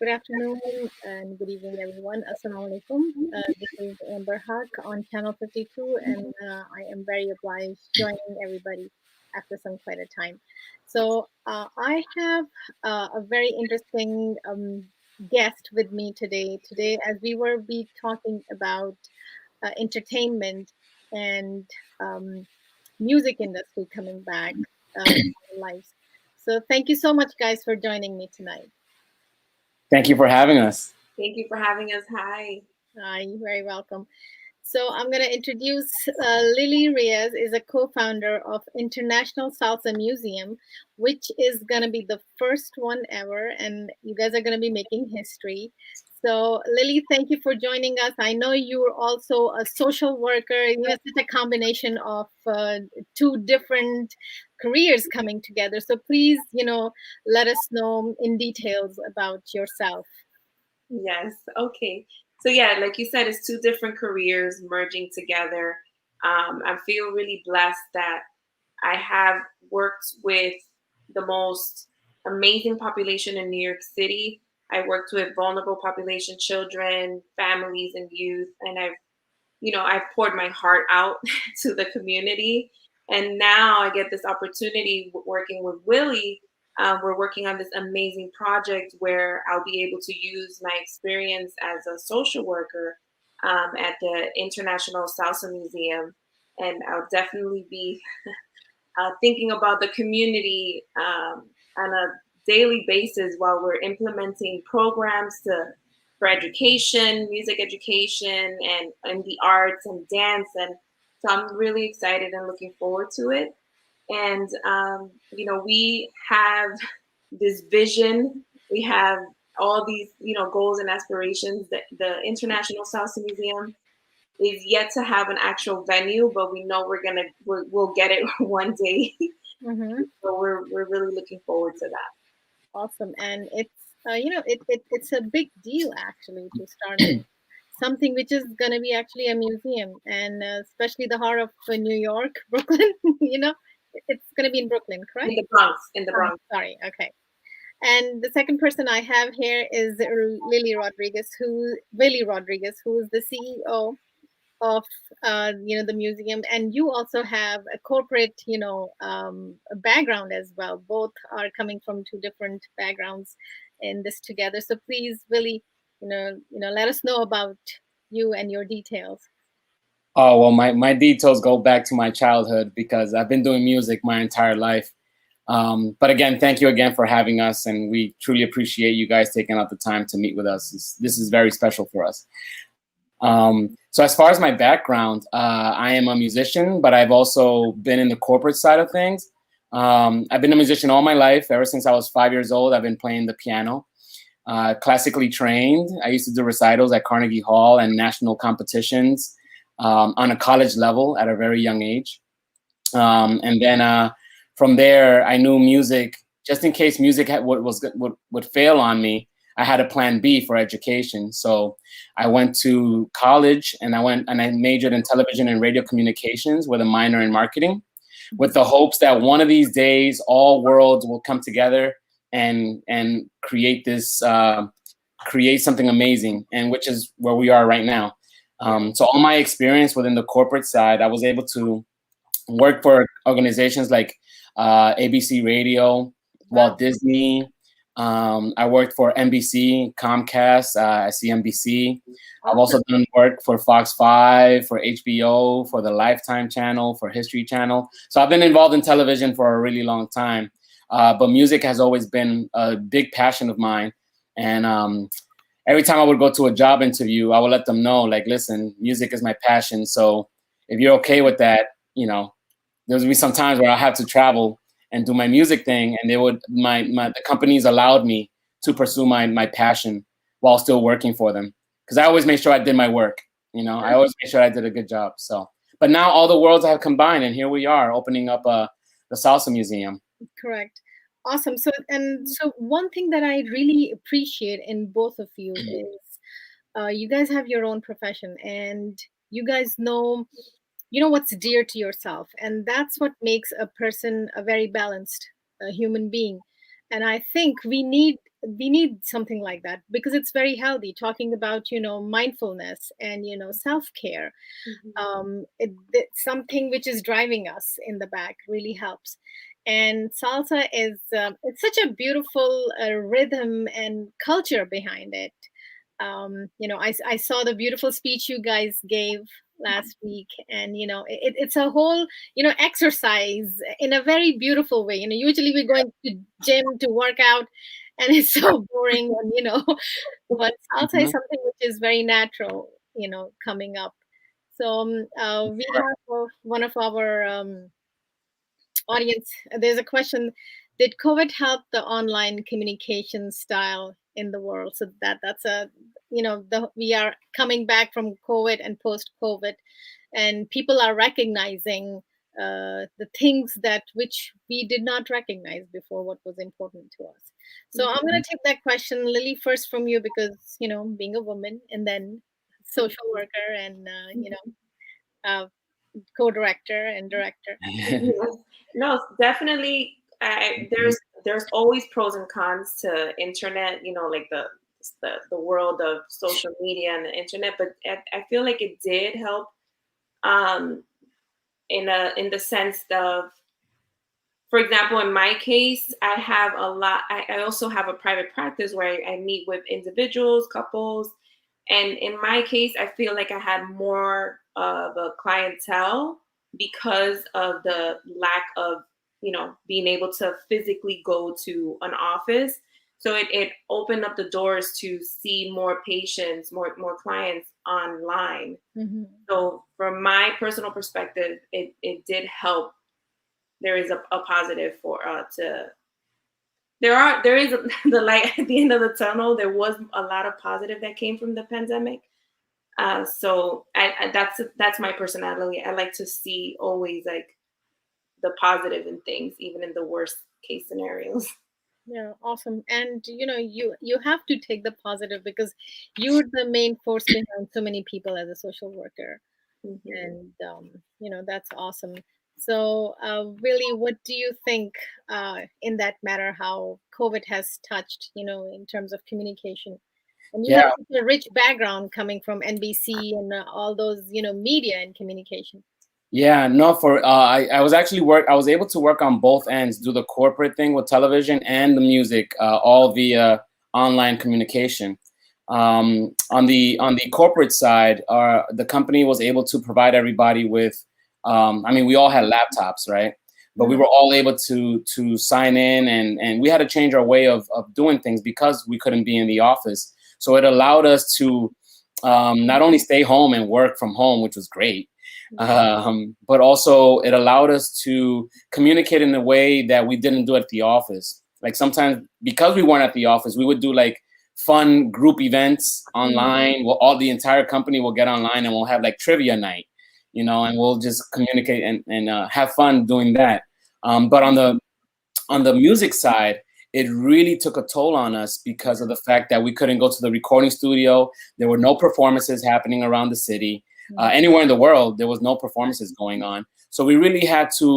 Good afternoon and good evening, everyone. Assalamu alaikum. This is Amber Huq on Channel 52, and I am very obliged joining everybody after some quite a time. So, I have a very interesting guest with me today. Today, as we were be talking about entertainment and um, music industry coming back in our lives. So, thank you so much, guys, for joining me tonight. Thank you for having us. Thank you for having us. Hi. Hi, you're very welcome. So I'm going to introduce Lily Reyes is a co-founder of International Salsa Museum, which is going to be the first one ever, and you guys are going to be making history. So Lily, thank you for joining us. I know you're also a social worker. You know, such a combination of two different careers coming together. So please, let us know in details about yourself. Yes. Okay. So yeah, like you said, it's two different careers merging together. I feel really blessed that I have worked with the most amazing population in New York City. I worked with vulnerable population, children, families, and youth, and I've poured my heart out to the community. And now I get this opportunity working with Willie. We're working on this amazing project where I'll be able to use my experience as a social worker at the International Salsa Museum. And I'll definitely be thinking about the community on a daily basis while we're implementing programs for education, music education, and the arts and dance. And so I'm really excited and looking forward to it. And, we have this vision. We have all these, goals and aspirations. That the International Salsa Museum is yet to have an actual venue, but we know we'll get it one day. Mm-hmm. So we're really looking forward to that. Awesome, and it's it's a big deal actually to start something which is going to be actually a museum, and especially the heart of New York, Brooklyn. It's going to be in Brooklyn, correct? In the Bronx, in the Bronx. Sorry, okay. And the second person I have here is Willie Rodriguez, who is the CEO of the museum, and you also have a corporate background as well. Both are coming from two different backgrounds in this together. So please, Willie, let us know about you and your details. Oh, well, my details go back to my childhood because I've been doing music my entire life. But again, thank you again for having us, and we truly appreciate you guys taking out the time to meet with us. This is very special for us. So as far as my background, I am a musician, but I've also been in the corporate side of things. I've been a musician all my life. Ever since I was 5 years old, I've been playing the piano. Classically trained. I used to do recitals at Carnegie Hall and national competitions on a college level at a very young age. And then from there, I knew music, just in case music would fail on me, I had a plan B for education. So I went to college and I majored in television and radio communications with a minor in marketing, with the hopes that one of these days all worlds will come together and create something amazing, and which is where we are right now. So all my experience within the corporate side, I was able to work for organizations like ABC Radio, Walt Disney. I worked for NBC, Comcast, CNBC. I've also done work for Fox 5, for HBO, for the Lifetime channel, for History Channel. So I've been involved in television for a really long time. But music has always been a big passion of mine. And every time I would go to a job interview, I would let them know, like, listen, music is my passion. So if you're okay with that, there's be some times where I have to travel and do my music thing, and the companies allowed me to pursue my passion while still working for them, because I always made sure I did my work. I always made sure I did a good job. So, but now all the worlds have combined, and here we are opening up the Salsa Museum. Correct. Awesome. So one thing that I really appreciate in both of you is you guys have your own profession, and you guys know what's dear to yourself, and that's what makes a person a very balanced human being. And I think we need we need something like that because it's very healthy. Talking about, mindfulness and, self-care, Mhm. it's something which is driving us in the back really helps. And salsa is it's such a beautiful rhythm and culture behind it. I saw the beautiful speech you guys gave last week, and it's a whole exercise in a very beautiful way. Usually we're going to gym to work out, and it's so boring, and but salsa is Mhm. something which is very natural, coming up. So we have one of our audience. There's a question: did COVID help the online communication style in the world? So that's a we are coming back from COVID and post COVID, and people are recognizing the things that which we did not recognize before, what was important to us. So I'm going Mhm. to take that question, Lily, first from you, because being a woman, and then social worker, and uh, co-director and director. Yes. No, definitely. There's always pros and cons to internet. Like the world of social media and the internet. But I feel like it did help. Um, in the sense of, for example, in my case, I have a lot. I also have a private practice where I meet with individuals, couples, and in my case, I feel like I had more of a clientele because of the lack of, being able to physically go to an office. So it opened up the doors to see more patients, more clients online. Mm-hmm. So from my personal perspective, it did help. There is a positive for to there is the light at the end of the tunnel. There was a lot of positive that came from the pandemic. So that's my personality. I like to see always like the positive in things, even in the worst case scenarios. Yeah, awesome. And you have to take the positive because you're the main force behind so many people as a social worker, Hmm. and that's awesome. So, Willie, what do you think in that matter how COVID has touched, in terms of communication? And you have Yeah, such a rich background coming from NBC and all those, media and communication. yeah, no, I was actually I was able to work on both ends, do the corporate thing with television and the music, all via online communication. On the corporate side, the company was able to provide everybody with, I mean, we all had laptops, right? But we Mhm. were all able to sign in, and we had to change our way of doing things because we couldn't be in the office. So it allowed us to not only stay home and work from home, which was great, but also it allowed us to communicate in a way that we didn't do at the office. Like sometimes because we weren't at the office, we would do like fun group events Mhm. online. Well, all the entire company will get online and we'll have like trivia night, and we'll just communicate and have fun doing that. But on the music side, it really took a toll on us because of the fact that we couldn't go to the recording studio. There were no performances happening around the city. Mhm. Anywhere in the world, there was no performances going on. So we really had to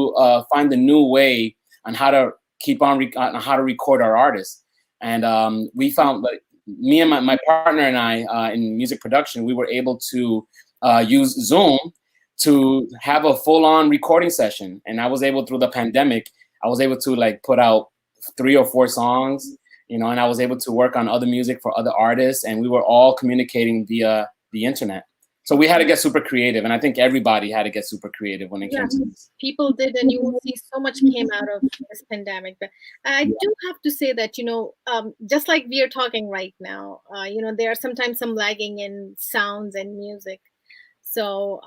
find a new way on how to on how to record our artists. And we found, like, me and my partner and I in music production, we were able to use Zoom to have a full-on recording session. And I was able, through the pandemic, I was able to like put out 3 or 4 songs, and I was able to work on other music for other artists, and we were all communicating via the internet. So we had to get super creative, and I think everybody had to get super creative when it Yeah, came to this. people did, and you will see so much came out of this pandemic. But I Yeah. do have to say that just like we are talking right now, there are sometimes some lagging in sounds and music. So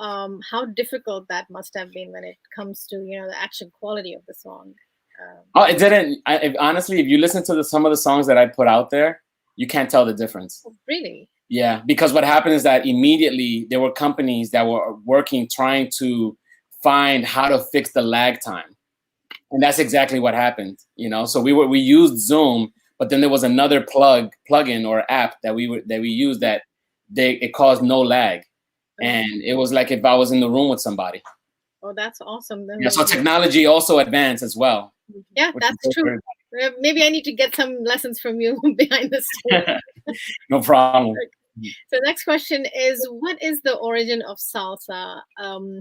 how difficult that must have been when it comes to the actual quality of the song. Um, Oh, it didn't. Honestly, if you listen to some of the songs that I put out there, you can't tell the difference. really? Yeah, because what happened is that immediately there were companies that were working, trying to find how to fix the lag time. And that's exactly what happened. So we used Zoom, but then there was another plugin or app that we used that it caused no lag, Oh, and it was like if I was in the room with somebody. oh, that's awesome. Yeah, Then so technology also advanced as well, yeah, which is that's good for true. everybody. Maybe I need to get some lessons from you behind the stage. No problem. So next question is, what is the origin of salsa?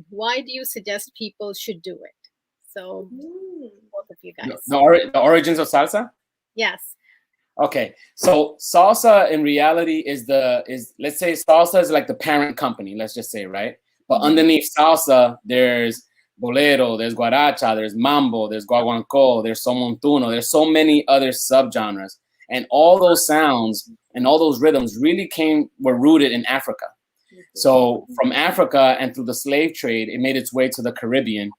Why do you suggest people should do it? So both of you guys. The origins of salsa? Yes. Okay, so salsa in reality is let's say salsa is like the parent company, let's just say, right? But underneath salsa, there's bolero, there's guaracha, there's mambo, there's guaguancó, there's somontuno, there's so many other subgenres. And all those sounds and all those rhythms really were rooted in Africa. So from Africa and through the slave trade, it made its way to the Caribbean.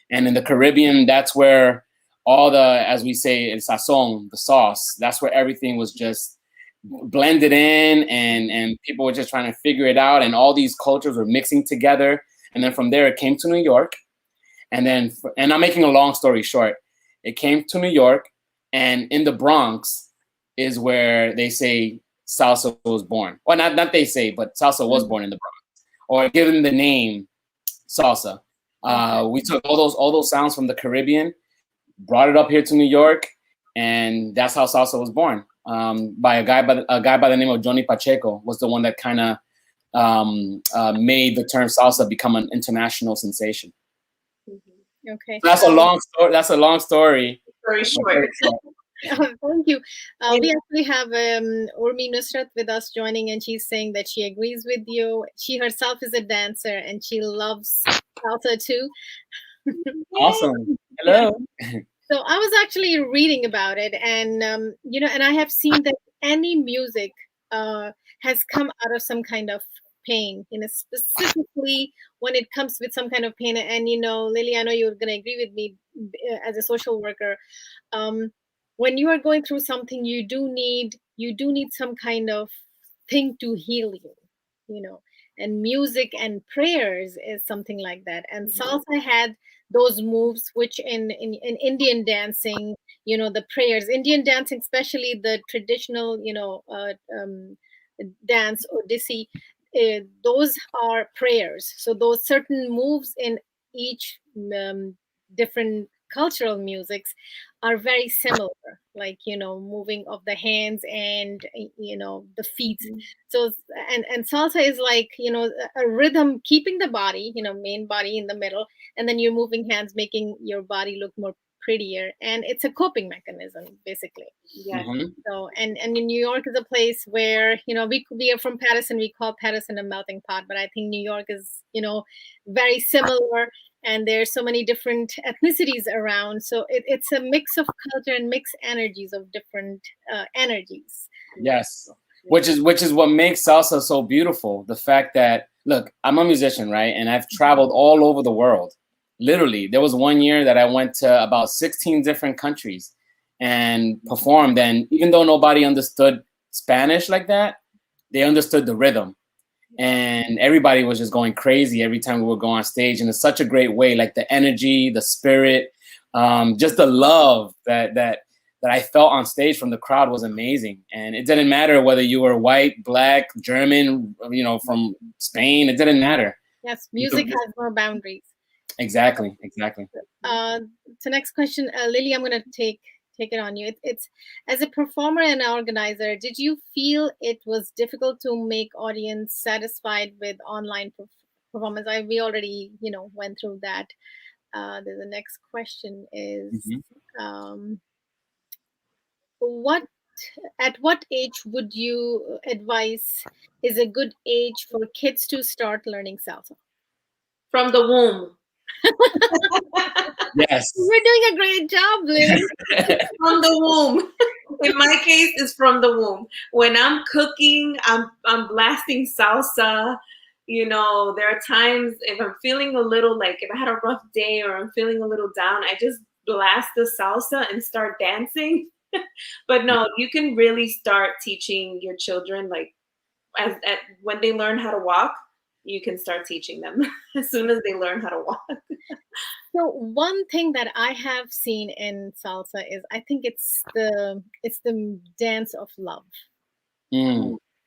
And in the Caribbean, that's where all the, as we say, el sazon, the sauce, that's where everything was just blended in, and people were just trying to figure it out. And all these cultures were mixing together. And then from there, it came to New York. And I'm making a long story short. It came to New York, and in the Bronx is where they say salsa was born. Well, not they say, but salsa was born in the Bronx, or given the name salsa. We took all those sounds from the Caribbean, brought it up here to New York, and that's how salsa was born. By a guy by the name of Johnny Pacheco was the one that kind of made the term salsa become an international sensation. Okay. So that's a long story. That's a long story. Very short. Thank you. We actually have Urmi Nusrat with us joining, and she's saying that she agrees with you. She herself is a dancer, and she loves salsa too. Awesome. Hello. So I was actually reading about it, and and I have seen that any music has come out of some kind of pain. Specifically when it comes with some kind of pain. And Lily, I know you're going to agree with me as a social worker. When you are going through something, you do need some kind of thing to heal you. And music and prayers is something like that. And salsa had those moves, which in Indian dancing, the prayers, Indian dancing, especially the traditional, dance Odissi, those are prayers. So those certain moves in each different cultural musics are very similar, like moving of the hands and the feet. So and salsa is like a rhythm, keeping the body, main body in the middle, and then you're moving hands, making your body look more prettier, and it's a coping mechanism basically. Yeah. So and in New York is a place where we are from Paris, and we call Paris a melting pot, but I think New York is very similar, and there's so many different ethnicities around. So it's a mix of culture and mixed energies of different energies. Yes, which is what makes salsa so beautiful. The fact that, look, I'm a musician, right? And I've traveled all over the world. Literally, there was one year that I went to about 16 different countries and performed. And even though nobody understood Spanish like that, they understood the rhythm. And everybody was just going crazy every time we would go on stage. And it's such a great way, like the energy, the spirit, just the love that I felt on stage from the crowd was amazing. And it didn't matter whether you were white, black, German, from Spain. It didn't matter. Yes, music has no boundaries. Exactly. So next question, Lily, I'm going to take it on you. It's as a performer and organizer, did you feel it was difficult to make audience satisfied with online performance? We already went through that. The next question is, at what age would you advise is a good age for kids to start learning salsa? From the womb. Yes. We're doing a great job, Lily. From the womb. In my case, it's from the womb. When I'm cooking, I'm blasting salsa. There are times if I'm feeling a little, like if I had a rough day or I'm feeling a little down, I just blast the salsa and start dancing. But no, you can really start teaching your children, like when they learn how to walk, you can start teaching them as soon as they learn how to walk. So one thing that I have seen in salsa is, I think it's the dance of love.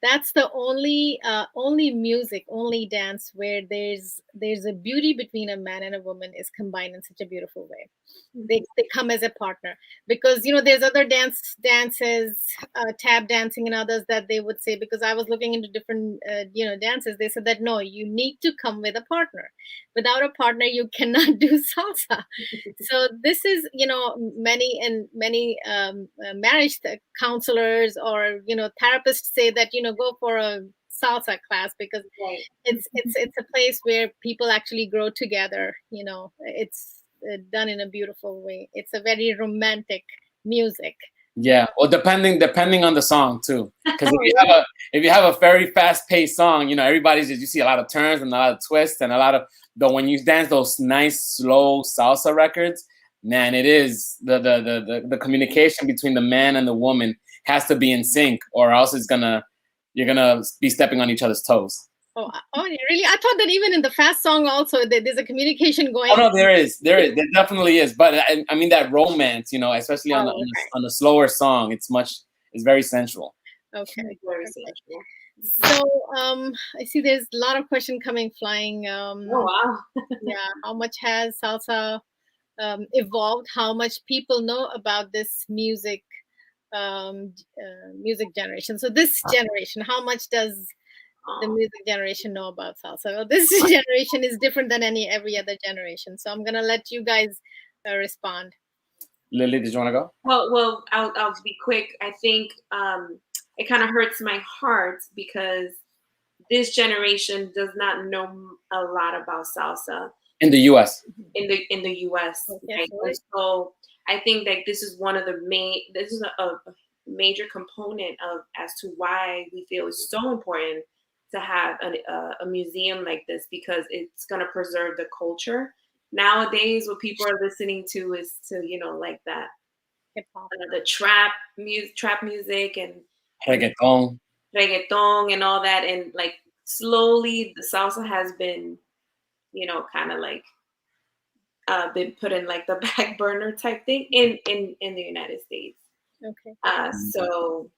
That's the only music, dance where there's a beauty between a man and a woman is combined in such a beautiful way. They come as a partner, because there's other dances, tap dancing and others that they would say, because I was looking into different dances, they said that no, you need to come with a partner. Without a partner you cannot do salsa. So this is, many marriage counselors or therapists say that go for a salsa class, because Right. it's a place where people actually grow together. It's done in a beautiful way. It's a very romantic music. Yeah, well, depending on the song too, because Oh, really? if you have a very fast paced song, everybody's just, you see a lot of turns and a lot of twists and a lot of, but when you dance those nice slow salsa records, man, it is the communication between the man and the woman has to be in sync, or else you're gonna be stepping on each other's toes. Oh, really? I thought that even in the fast song also there's a communication Oh going. no, there definitely is. But I mean that romance, especially on Oh, okay. on a slower song, it's very sensual. Okay. Very Okay. sensual. So I see there's a lot of question coming flying. Oh wow. Yeah, how much has salsa evolved? How much people know about this music generation? So this generation, how much does the Oh. music generation know about salsa? Well, this generation is different than every other generation. So I'm gonna let you guys respond. Lily, did you want to go? Well, I'll be quick. I think it kind of hurts my heart because this generation does not know a lot about salsa In the U.S. in the U.S. Okay, Right? And so I think that this is one of the main. This is a major component of as to why we feel it's so important to have a museum like this, because it's going to preserve the culture. Nowadays, what people are listening to is to like that hip hop. the trap music and Reggaeton. reggaeton and all that, and like slowly the salsa has been kind of like been put in like the back burner type thing in the United States. Okay. So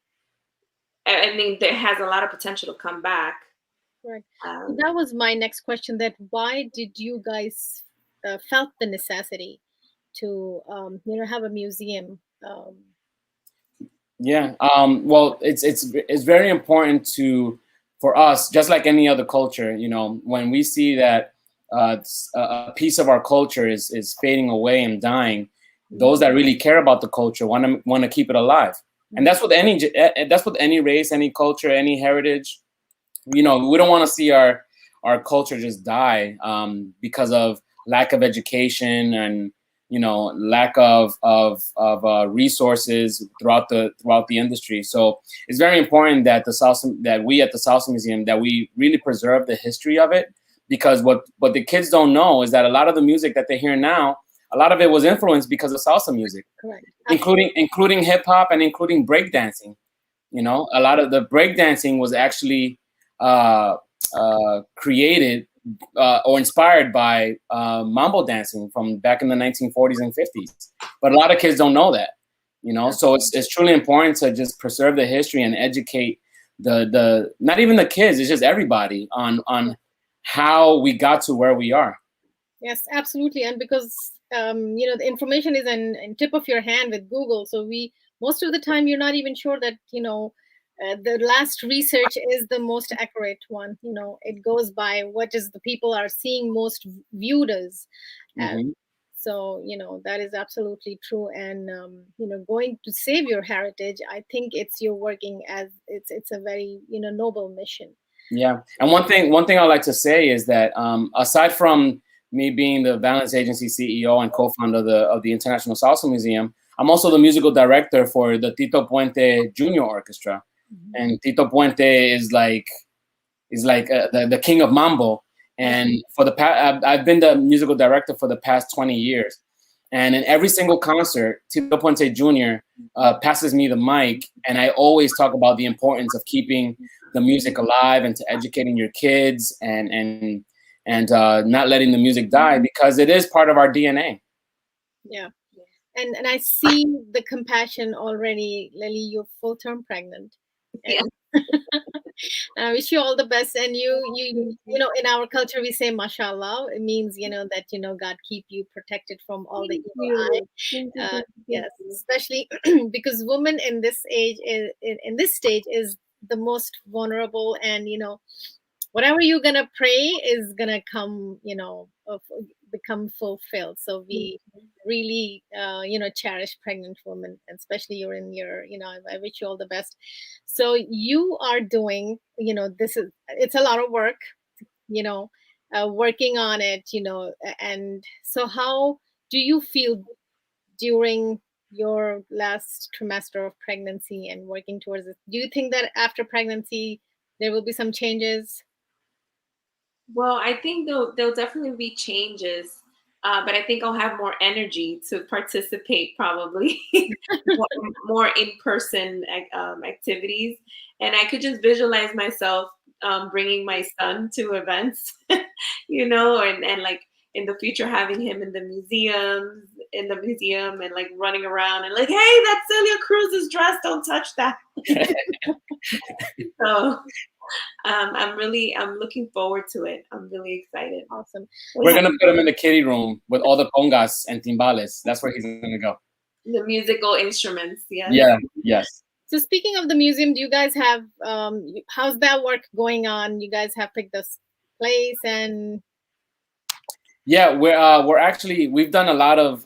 I mean, there has a lot of potential to come back. Right. So Um, that was my next question. That why did you guys felt the necessity to have a museum? Yeah. Well, it's very important for us, just like any other culture. When we see that a piece of our culture is fading away and dying, those that really care about the culture want to keep it alive. And that's with any race, any culture, any heritage. We don't want to see our culture just die because of lack of education and lack of resources throughout the industry. So it's very important that we at the Salsa Museum, that we really preserve the history of it, because what the kids don't know is that a lot of the music that they hear now, a lot of it was influenced because of salsa music, Correct. including hip hop and including breakdancing. A lot of the breakdancing was actually created or inspired by mambo dancing from back in the 1940s and 50s. But a lot of kids don't know that. So it's truly important to just preserve the history and educate the not even the kids, it's just everybody on how we got to where we are. Yes, absolutely. And because the information is in tip of your hand with Google, so we most of the time you're not even sure that the last research is the most accurate one. It goes by what is the people are seeing most viewed as. Mm-hmm. So that is absolutely true. And going to save your heritage, I think you're working as it's a very noble mission. Yeah, and one thing I like to say is that aside from me being the Balance Agency CEO and co-founder of the International Salsa Museum, I'm also the musical director for the Tito Puente Junior Orchestra, and Tito Puente is like the king of mambo. And for the I've been the musical director for the past 20 years, and in every single concert, Tito Puente Jr. Passes me the mic, and I always talk about the importance of keeping the music alive and to educating your kids and not letting the music die, because it is part of our DNA. Yeah. And I see the compassion already, Lily. You're full term pregnant. yeah. And I wish you all the best. And Thank you you. know, in our culture, we say mashallah. It means, you know, that, you know, God keep you protected from all the Thank evil eye. you. Thank you. Thank you. Thank Yes, you. especially because women in this age is in this stage is the most vulnerable, and you know, whatever you're gonna pray is gonna come, you know, become fulfilled. So we really, you know, cherish pregnant women, and especially you're in your, you know, I wish you all the best. So you are doing, you know, this is, it's a lot of work, you know, working on it, you know, and so how do you feel during your last trimester of pregnancy and working towards it? Do you think that after pregnancy there will be some changes? Well, I think there'll definitely be changes, but I think I'll have more energy to participate, probably more, more in-person activities, and I could just visualize myself bringing my son to events, you know, and like in the future having him in the museum, and like running around and like, hey, that's Celia Cruz's dress, don't touch that. So I'm looking forward to it. I'm really excited. Awesome. We're gonna put him in the kiddie room with all the congas and timbales. That's where he's gonna go. The musical instruments, yes. Yeah. Yes. So speaking of the museum, do you guys have how's that work going on? You guys have picked this place, and Yeah, we're actually we've done a lot of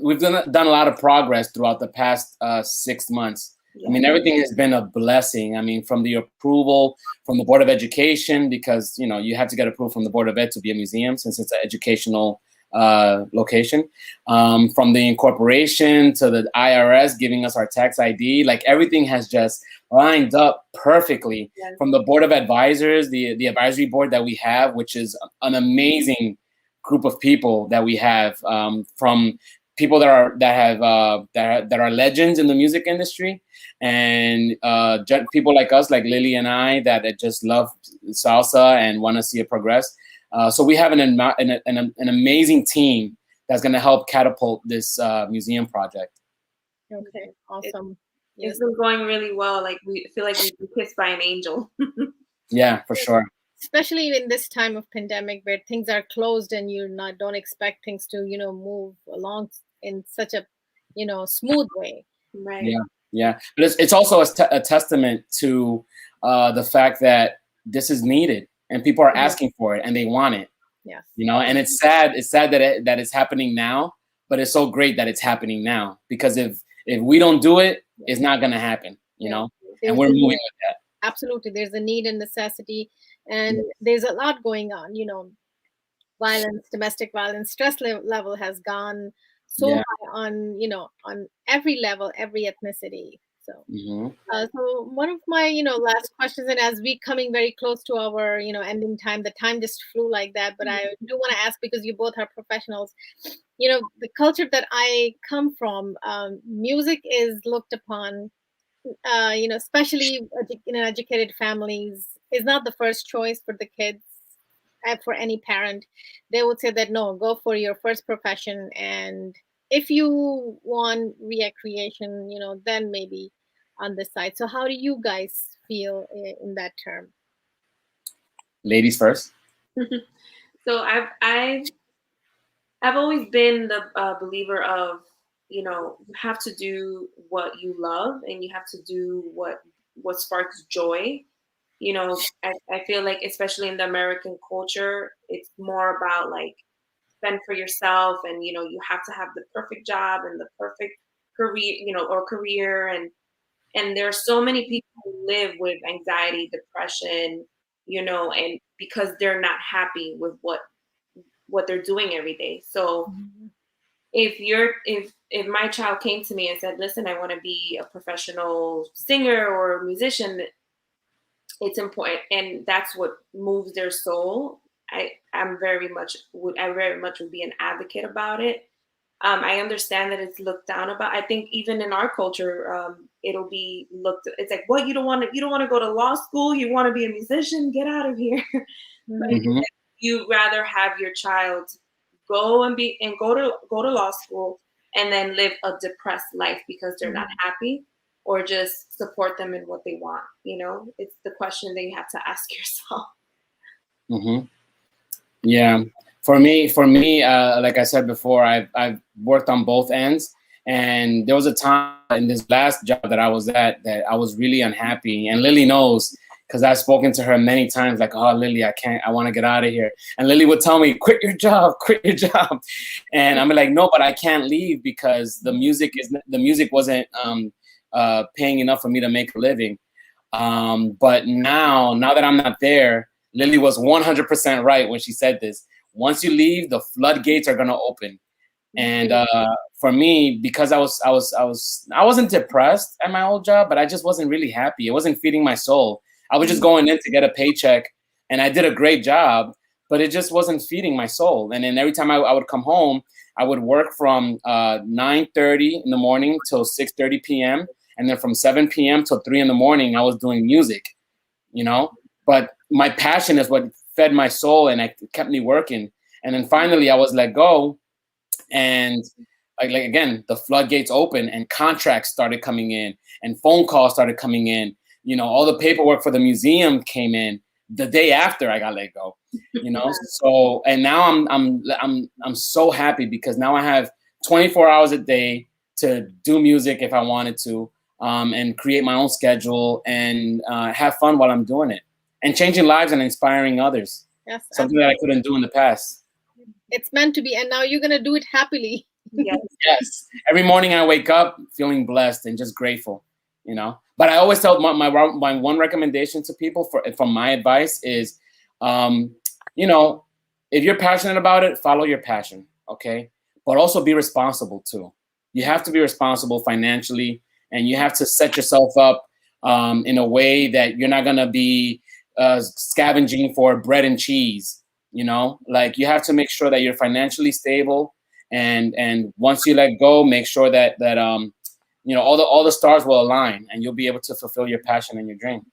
we've done a lot of progress throughout the past 6 months. I mean, everything has been a blessing. I mean, from the approval from the Board of Education, because you know you have to get approval from the Board of Ed to be a museum since it's an educational location. From the incorporation to the IRS giving us our tax ID, like everything has just lined up perfectly. Yes. From the Board of Advisors, the advisory board that we have, which is an amazing group of people that we have, from people that are legends in the music industry, and people like us, like Lily and I, that just love salsa and want to see it progress. So we have an amazing team that's going to help catapult this museum project. okay, awesome. Yes. It's been going really well. Like we feel like we've been kissed by an angel. Yeah, for sure. Especially in this time of pandemic where things are closed and you not don't expect things to, you know, move along in such a, you know, smooth way. Right. Yeah, yeah. But it's also a testament to the fact that this is needed and people are asking for it and they want it. Yes. You know, and it's sad. It's sad that it's happening now, but it's so great that it's happening now, because if we don't do it, it's not going to happen. You know, and we're moving with that. Absolutely, there's a need and necessity, and there's a lot going on. You know, violence, domestic violence, stress level has gone so high on, you know, on every level, every ethnicity. So, so one of my, you know, last questions, and as we coming very close to our, you know, ending time, the time just flew like that. But I do want to ask, because you both are professionals, you know, the culture that I come from, music is looked upon, you know, especially in educated families, is not the first choice for the kids. For any parent, they would say that no, go for your first profession, and if you want recreation, you know, then maybe on this side. So how do you guys feel in that term? Ladies first. So I've always been the believer of, you know, you have to do what you love and you have to do what sparks joy. You know, I feel like especially in the American culture, it's more about like spend for yourself, and you know you have to have the perfect job and the perfect career, you know, or career, and there are so many people who live with anxiety, depression, you know, and because they're not happy with what they're doing every day. So if my child came to me and said, listen, I want to be a professional singer or musician, it's important, and that's what moves their soul. I very much would be an advocate about it. I understand that it's looked down about. I think even in our culture, it'll be looked. It's like, what, you don't want to go to law school. You want to be a musician? Get out of here. But you rather have your child go to law school and then live a depressed life because they're not happy, or just support them in what they want? You know, it's the question that you have to ask yourself. Mm-hmm. Yeah, for me, like I said before, I've worked on both ends, and there was a time in this last job that I was at that I was really unhappy, and Lily knows because I've spoken to her many times, like, oh, Lily, I can't, I want to get out of here, and Lily would tell me, quit your job, quit your job, and I'm like, no, but I can't leave because the music wasn't paying enough for me to make a living. But now that I'm not there, Lily was 100% right when she said this. Once you leave, the floodgates are gonna open. And for me, because I wasn't depressed at my old job, but I just wasn't really happy. It wasn't feeding my soul. I was just going in to get a paycheck, and I did a great job, but it just wasn't feeding my soul. And then every time I would come home, I would work from 9:30 in the morning till 6:30 p.m. And then from 7 p.m. till 3 in the morning, I was doing music, you know. But my passion is what fed my soul, and it kept me working. And then finally, I was let go, and like again, the floodgates opened, and contracts started coming in, and phone calls started coming in. You know, all the paperwork for the museum came in the day after I got let go. You know, so and now I'm so happy because now I have 24 hours a day to do music if I wanted to, and create my own schedule and have fun while I'm doing it and changing lives and inspiring others. Yes, Something that I couldn't do in the past. it's meant to be, and now you're gonna do it happily. Yes. Yes. Every morning I wake up feeling blessed and just grateful, you know. But I always tell my one recommendation to people from my advice is, you know, if you're passionate about it, follow your passion, okay? But also be responsible too. You have to be responsible financially, and you have to set yourself up in a way that you're not gonna be scavenging for bread and cheese. You know, like you have to make sure that you're financially stable, and once you let go, make sure that you know, all the stars will align, and you'll be able to fulfill your passion and your dream.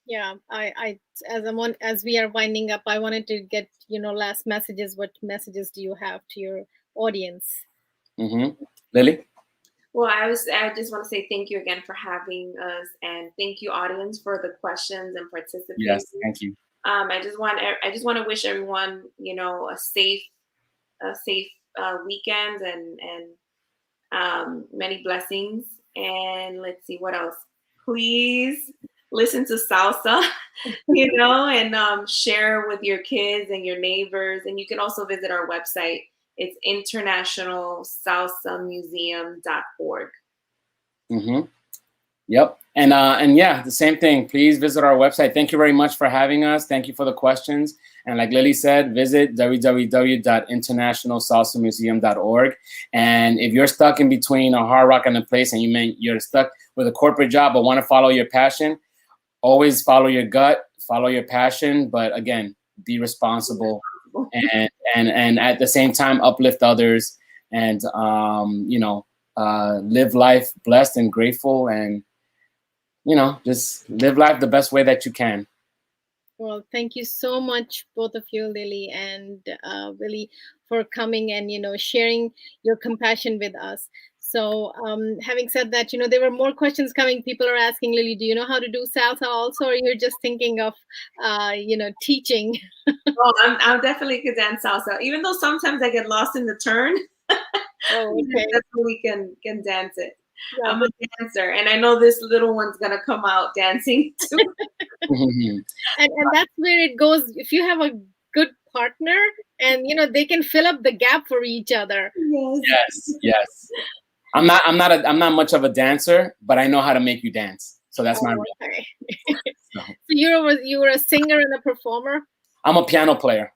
Yeah, as we are winding up, I wanted to get, last messages. What messages do you have to your audience? Lily? Well, I just want to say thank you again for having us, and thank you, audience, for the questions and participating. Yes, thank you. I just want to wish everyone, a safe weekend, and many blessings. And let's see what else. Please listen to salsa, and share with your kids and your neighbors. And you can also visit our website. It's internationalsalsamuseum.org. Yep. And yeah, the same thing. Please visit our website. Thank you very much for having us. Thank you for the questions. And like Lily said, visit www.internationalsalsamuseum.org. And if you're stuck in between a hard rock and a place, and you're stuck with a corporate job but want to follow your passion, always follow your gut, follow your passion. But again, be responsible, and at the same time uplift others, and live life blessed and grateful, and just live life the best way that you can. Well, thank you so much, both of you, Lily and Willie, for coming and sharing your compassion with us. So, having said that, there were more questions coming. People are asking, Lily, do you know how to do salsa also, or you're just thinking of, teaching? Oh, I'm definitely could dance salsa, even though sometimes I get lost in the turn. Oh, okay. Definitely can dance it. Yeah. I'm a dancer, and I know this little one's gonna come out dancing too. and that's where it goes. If you have a good partner, and they can fill up the gap for each other. Yes. I'm not much of a dancer, but I know how to make you dance. So that's my real. Okay. So you were a singer and a performer? I'm a piano player.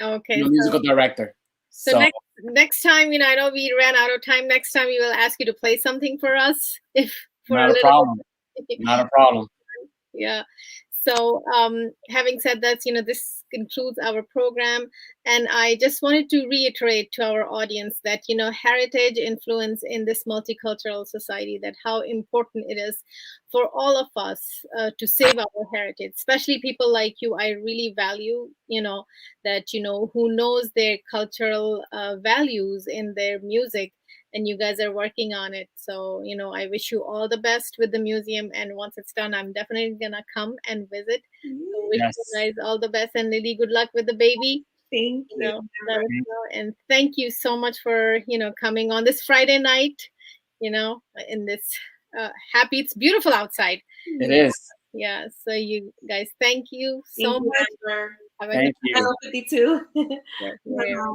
Okay. I'm a musical director. So next time, I know we ran out of time. Next time we will ask you to play something for us. Not a problem. Not a problem. Yeah. So having said that, this concludes our program. And I just wanted to reiterate to our audience that, heritage influence in this multicultural society, that how important it is for all of us to save our heritage, especially people like you. I really value, that, who knows their cultural values in their music, and you guys are working on it. So, I wish you all the best with the museum. And once it's done, I'm definitely gonna come and visit. So wish you Yes. guys all the best. And Lily, good luck with the baby. Thank you. Let us know. And thank you so much for, coming on this Friday night, in this happy, it's beautiful outside. It is. Yeah. So you guys, thank you so Thank you, much. Amber. Have a Thank good you. Hello, 52.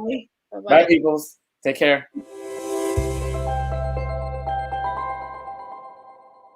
day. Bye. Bye, peoples. Take care.